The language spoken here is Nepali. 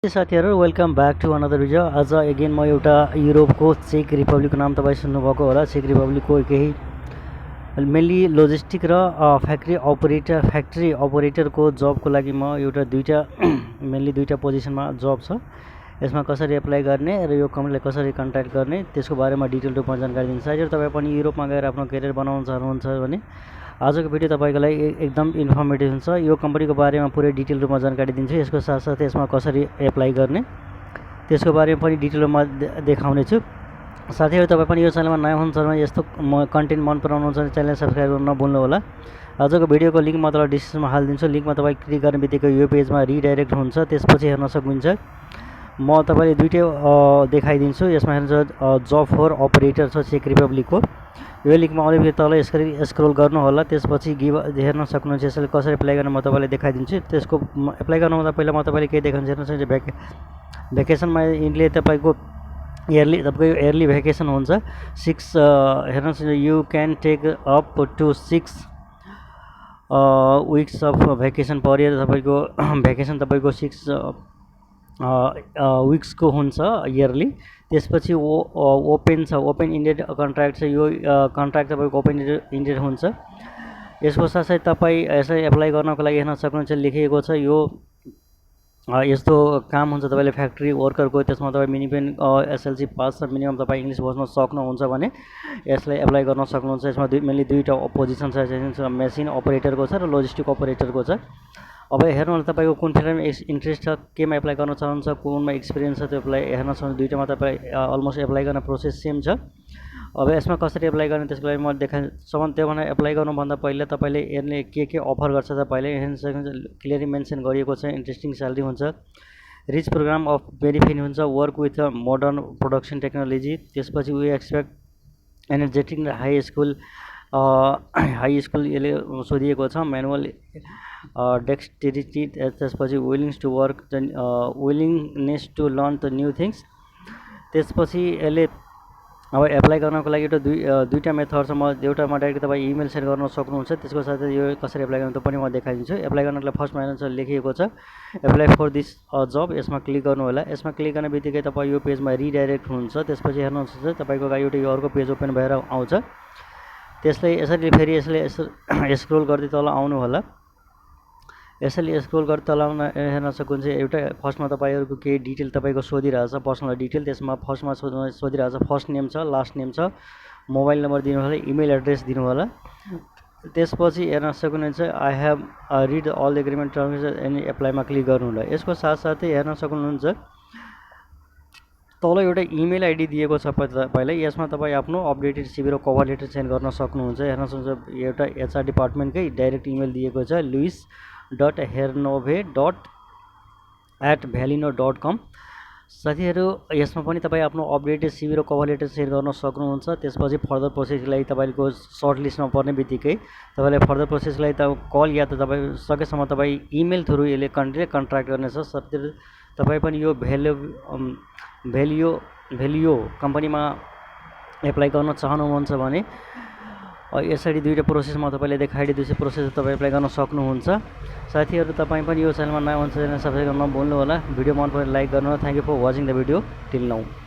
साथीहरु welcome back to another video. आज अगेन म एउटा युरोपको चेक रिपब्लिकको नाम तपाईँ सुन्नुभएको होला। चेक रिपब्लिकको केही मेनली लोजिस्टिक र फ्याक्ट्री अपरेटरको जबको लागि म एउटा मेनली दुईटा पोजिसनमा जब छ। यसमा कसरी एप्लाई गर्ने र यो कम्पनीलाई कसरी कन्ट्याक्ट गर्ने त्यसको बारेमा डिटेल रूपमा जानकारी दिन्छ। साथीहरु तपाईँ पनि युरोपमा गएर आफ्नो करियर बनाउन चाहनुहुन्छ भने आजको भिडियो तपाईको लागि एकदम इन्फर्मेटिभ हुन्छ। यो कम्पनीको बारेमा पुरै डिटेल रूपमा जानकारी दिन्छु। यसको साथसाथै यसमा कसरी एप्लाई गर्ने त्यसको बारेमा पनि डिटेल रूपमा देखाउने छु। साथीहरु तपाईँ पनि यो च्यानलमा नयाँ हुनुहुन्छ भने यस्तो कन्टेन्ट मन पराउनुहुन्छ भने च्यानल सब्स्क्राइब गर्न नभुल्नु होला। आजको भिडियोको लिंक म तल डिस्क्रिप्सनमा हालिदिन्छु। लिंकमा तपाईँ क्लिक गर्ने बित्तिकै यो पेजमा रिडाइरेक्ट हुन्छ, त्यसपछि हेर्न सक्नुहुन्छ। म तपाईलाई दुईटै देखाइदिन्छु। यसमा हेर्नुहुन्छ जब फर अपरेटर छ चेक रिपब्लिकको। यो लिंकमा आउने तल यसरी स्क्रोल गर्नु होला, त्यसपछि हेर्न सक्नुहुन्छ। यसले कसरी एप्लाई गर्ने म तपाईलाई देखाइदिन्छु। त्यसको एप्लाई गर्नुभन्दा पहिला म तपाईलाई के देखाउँछु हेर्नुहोस्। भ्याकेसनमा यिनले तपाईको इयरली भ्याकेसन हुन्छ 6 हेर्नुहोस्। You can take up to 6 weeks of vacation per year. तपाईको भ्याकेसन तपाईको 6 विक्सको हुन्छ इयरली। त्यसपछि ओपन इन्डेड कन्ट्र्याक्ट छ। यो कन्ट्र्याक्ट तपाईको ओपन इन्डेड हुन्छ। यसको साथै तपाईँ यसलाई एप्लाई गर्नको लागि हेर्न सक्नुहुन्छ लेखिएको छ। यो यस्तो काम हुन्छ तपाईले फ्याक्ट्री वर्करको। त्यसमा तपाईँ मिनिमम एसएलसी पास र मिनिमम तपाईँ इङ्ग्लिस बोल्न सक्नुहुन्छ भने यसलाई एप्लाई गर्न सक्नुहुन्छ। यसमा मेनली दुईटा पोजिसन छ, मेसिन अपरेटरको छ र लोजिस्टिक अपरेटरको छ। अब हेर्नु होला तपाईको कुन फिल्डमा इन्ट्रेस्ट छ, केमा एप्लाई गर्न चाहनुहुन्छ, कुनमा एक्सपिरियन्स छ, त्यो एप्लाई हेर्न सक्नुहुन्छ। दुईटामा तपाईँ अलमोस्ट एप्लाई गर्न प्रोसेस सेम छ। अब यसमा कसरी एप्लाई गर्ने त्यसको लागि म देखाउँछु। त्योभन्दा एप्लाई गर्नुभन्दा पहिला तपाईँले यसले के अफर गर्छ तपाईँले हेर्न सक्नुहुन्छ। क्लियरली मेन्सन गरिएको छ। इन्ट्रेस्टिङ स्यालेरी हुन्छ, रिच प्रोग्राम अफ बेनिफिट हुन्छ, work with modern production technology. त्यसपछि वी एक्सपेक्ट एनर्जेटिक र हाई स्कुल यसले सोधिएको छ। म्यानुअल डेक्सटेरिटी, त्यसपछि willings to work willingness to learn the new things. त्यसपछि यसले अब एप्लाई गर्नको लागि दुईटा मेथड छ। एउटामा डाइरेक्ट तपाईँ इमेल सेन्ड गर्न सक्नुहुन्छ। त्यसको साथै यो कसरी एप्लाई गर्ने त्यो पनि म देखाइदिन्छु। एप्लाई गर्नको लागि फर्स्टमा हेर्नुहुन्छ लेखिएको छ एप्लाई फर दिस जब। यसमा क्लिक गर्नु होला। यसमा क्लिक गर्ने बित्तिकै तपाईँ यो पेजमा रिडाइरेक्ट हुन्छ। त्यसपछि हेर्नुहुन्छ तपाईँको लागि एउटा यो अर्को पेज ओपन भएर आउँछ। त्यसलाई यसरी फेरि यसले स्क्रोल गर्दै तल आउनु होला। यसैले स्क्रोल गर्दै तल आउन हेर्न सक्नुहुन्छ। एउटा फर्स्टमा तपाईँहरूको केही डिटेल तपाईँको सोधिरहेछ, पर्सनल डिटेल। त्यसमा फर्स्टमा सोधिरहेछ फर्स्ट नेम छ, लास्ट नेम छ, मोबाइल नम्बर दिनु होला, इमेल एड्रेस दिनु होला। त्यसपछि हेर्न सक्नुहुन्छ I have read all the agreement terms and एप्लाईमा क्लिक गर्नु होला। यसको साथसाथै हेर्न सक्नुहुन्छ तल एउटा इमेल आइडी दिएको छ तपाईँलाई। यसमा तपाईँ आफ्नो अपडेटेड सिभी र कभर लेटर सेन्ड गर्न सक्नुहुन्छ। हेर्न सक्नुहुन्छ एउटा एचआर डिपार्टमेन्टकै डाइरेक्ट इमेल दिएको छ luis.hernove@valino.com। साथीहरु यसमा पनि तपाईँ आफ्नो अपडेटेड सिभी र कभर लेटर सेन्ड गर्न सक्नुहुन्छ। त्यसपछि फर्दर प्रोसेसको लागि तपाईँको सर्ट लिस्टमा पर्ने बित्तिकै तपाईँलाई फर्दर प्रोसेसको लागि कल या त तपाईँ सकेसम्म तपाईँ इमेल थ्रु यसले कन्ट्र्याक्ट गर्नेछ। तपाईँ पनि यो भ्यालियो कम्पनीमा एप्लाई गर्न चाहनुहुन्छ भने यसरी दुईटा प्रोसेस म तपाईँले देखाइदिँदैछु। प्रोसेस तपाईँ एप्लाई गर्न सक्नुहुन्छ। साथीहरु तपाईँ पनि यो च्यानलमा नयाँ हुनुहुन्छ भने सब्स्क्राइब गर्न नभुल्नु होला। भिडियो मन परे लाइक गर्नु होला। Thank you for watching the video till now.